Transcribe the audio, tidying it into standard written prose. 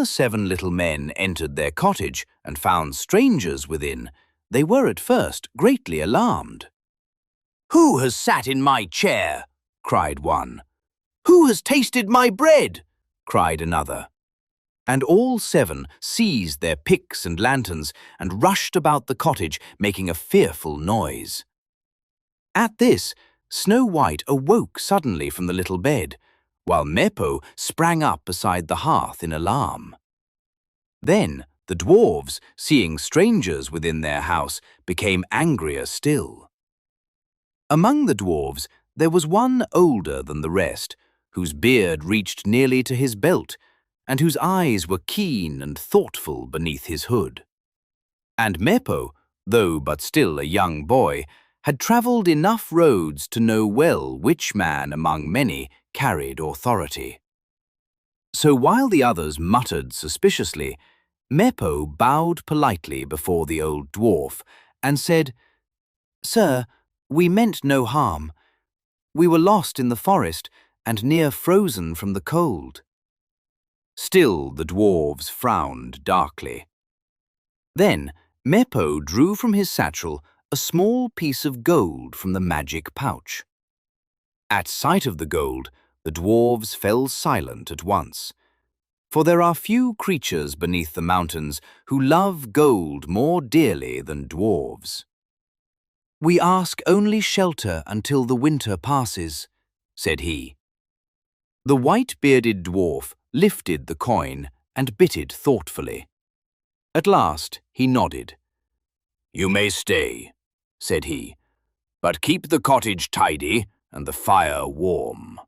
the 7 little men entered their cottage and found strangers within, they were at first greatly alarmed. "Who has sat in my chair?" cried one. "Who has tasted my bread?" cried another. And all 7 seized their picks and lanterns and rushed about the cottage, making a fearful noise. At this, Snow White awoke suddenly from the little bed, while Mepo sprang up beside the hearth in alarm. Then the dwarves, seeing strangers within their house, became angrier still. Among the dwarves there was one older than the rest, whose beard reached nearly to his belt, and whose eyes were keen and thoughtful beneath his hood. And Mepo, though but still a young boy, had travelled enough roads to know well which man among many carried authority. So while the others muttered suspiciously, Mepo bowed politely before the old dwarf and said, "Sir, we meant no harm. We were lost in the forest and near frozen from the cold." Still the dwarves frowned darkly. Then Mepo drew from his satchel a small piece of gold from the magic pouch. At sight of the gold, the dwarves fell silent at once, for there are few creatures beneath the mountains who love gold more dearly than dwarves. "We ask only shelter until the winter passes," said he. The white-bearded dwarf lifted the coin and bit it thoughtfully. At last he nodded. "You may stay," said he, "but keep the cottage tidy and the fire warm."